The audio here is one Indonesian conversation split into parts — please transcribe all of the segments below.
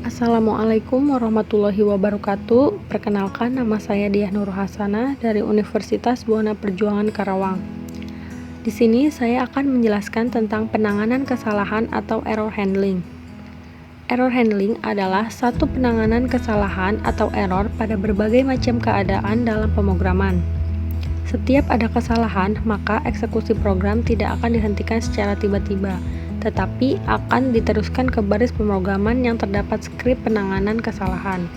Assalamualaikum warahmatullahi wabarakatuh. Perkenalkan, nama saya Diah Nur Hasanah dari Universitas Buana Perjuangan Karawang. Di sini saya akan menjelaskan tentang penanganan kesalahan atau error handling. Error handling adalah satu penanganan kesalahan atau error pada berbagai macam keadaan dalam pemrograman. Setiap ada kesalahan, maka eksekusi program tidak akan dihentikan secara tiba-tiba, tetapi akan diteruskan ke baris pemrograman yang terdapat skrip penanganan kesalahan.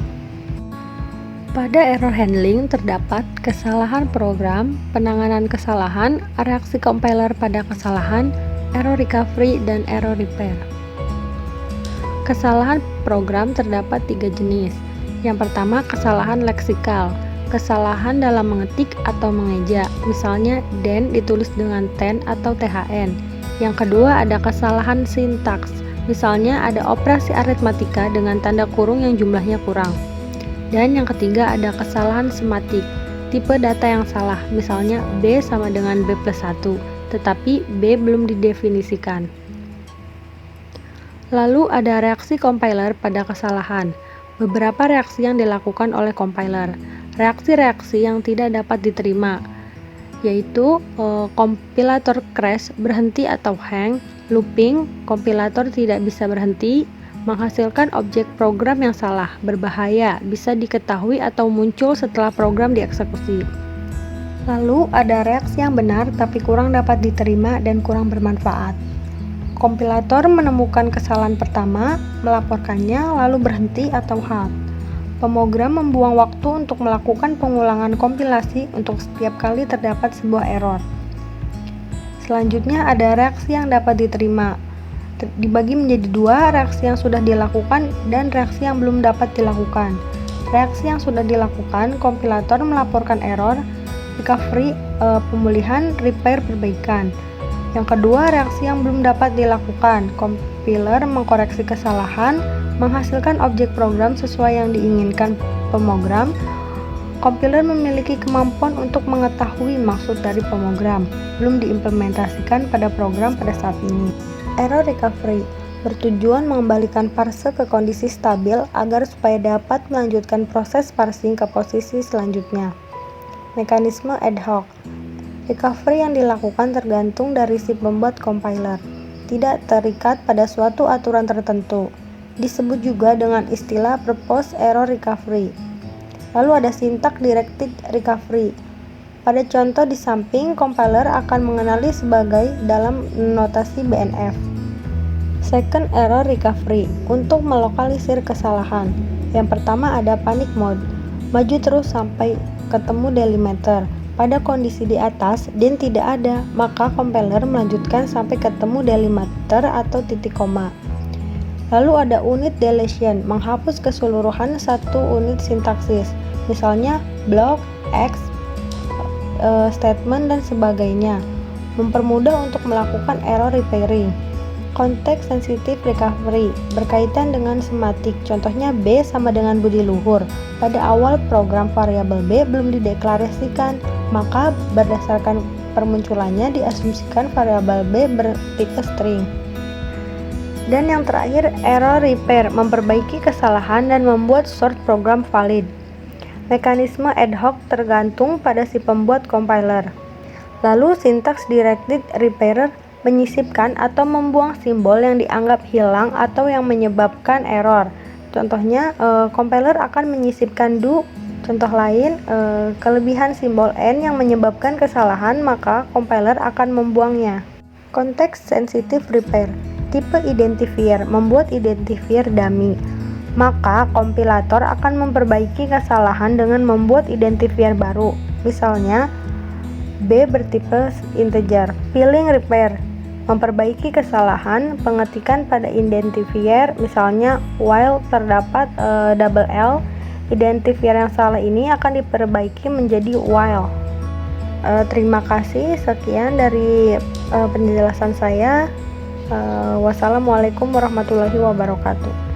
Pada error handling terdapat kesalahan program, penanganan kesalahan, reaksi compiler pada kesalahan, error recovery, dan error repair. Kesalahan program terdapat 3 jenis. Yang pertama, kesalahan leksikal, kesalahan dalam mengetik atau mengeja, misalnya den ditulis dengan ten atau thn. Yang kedua, ada kesalahan sintaks, misalnya ada operasi aritmatika dengan tanda kurung yang jumlahnya kurang. Dan yang ketiga, ada kesalahan sematik, tipe data yang salah, misalnya B sama dengan B plus 1, tetapi B belum didefinisikan. Lalu ada reaksi compiler pada kesalahan, beberapa reaksi yang dilakukan oleh compiler, reaksi-reaksi yang tidak dapat diterima, yaitu kompilator crash, berhenti atau hang, looping, kompilator tidak bisa berhenti, menghasilkan objek program yang salah, berbahaya, bisa diketahui atau muncul setelah program dieksekusi. Lalu ada reaksi yang benar tapi kurang dapat diterima dan kurang bermanfaat. Kompilator menemukan kesalahan pertama, melaporkannya, lalu berhenti atau halt. Pemrogram membuang waktu untuk melakukan pengulangan kompilasi untuk setiap kali terdapat sebuah error. Selanjutnya ada reaksi yang dapat diterima. Dibagi menjadi 2, reaksi yang sudah dilakukan dan reaksi yang belum dapat dilakukan. Reaksi yang sudah dilakukan, kompilator melaporkan error, recovery, pemulihan, repair, perbaikan. Yang kedua, reaksi yang belum dapat dilakukan, compiler mengkoreksi kesalahan, menghasilkan objek program sesuai yang diinginkan pemrogram. Compiler memiliki kemampuan untuk mengetahui maksud dari pemrogram, belum diimplementasikan pada program pada saat ini. Error recovery bertujuan mengembalikan parse ke kondisi stabil agar supaya dapat melanjutkan proses parsing ke posisi selanjutnya. Mekanisme ad hoc. Recovery yang dilakukan tergantung dari si pembuat compiler, tidak terikat pada suatu aturan tertentu. Disebut juga dengan istilah purpose error recovery. Lalu ada sintak directed recovery. Pada contoh di samping, compiler akan mengenali sebagai dalam notasi BNF. Second error recovery, untuk melokalisir kesalahan. Yang pertama ada panic mode, maju terus sampai ketemu delimiter. Pada kondisi di atas, den tidak ada, maka compiler melanjutkan sampai ketemu delimiter atau titik koma. Lalu ada unit deletion, menghapus keseluruhan satu unit sintaksis, misalnya block, X, statement, dan sebagainya. Mempermudah untuk melakukan error repairing. Context sensitive recovery, berkaitan dengan sematik, contohnya B sama dengan budi luhur. Pada awal program variabel B belum dideklarasikan, maka berdasarkan permunculannya diasumsikan variabel B bertipe string. Dan yang terakhir, error repair, memperbaiki kesalahan dan membuat source program valid. Mekanisme ad hoc tergantung pada si pembuat compiler. Lalu sintaks directed repairer, menyisipkan atau membuang simbol yang dianggap hilang atau yang menyebabkan error. Contohnya, compiler akan menyisipkan do. Contoh lain, kelebihan simbol n yang menyebabkan kesalahan, maka compiler akan membuangnya. Context sensitive repair, tipe identifier, membuat identifier dummy. Maka kompilator akan memperbaiki kesalahan dengan membuat identifier baru. Misalnya, B bertipe integer. Filling repair, memperbaiki kesalahan pengetikan pada identifier, misalnya while terdapat double L. Identifier yang salah ini akan diperbaiki menjadi while. Terima kasih, sekian dari penjelasan saya. Wassalamualaikum warahmatullahi wabarakatuh.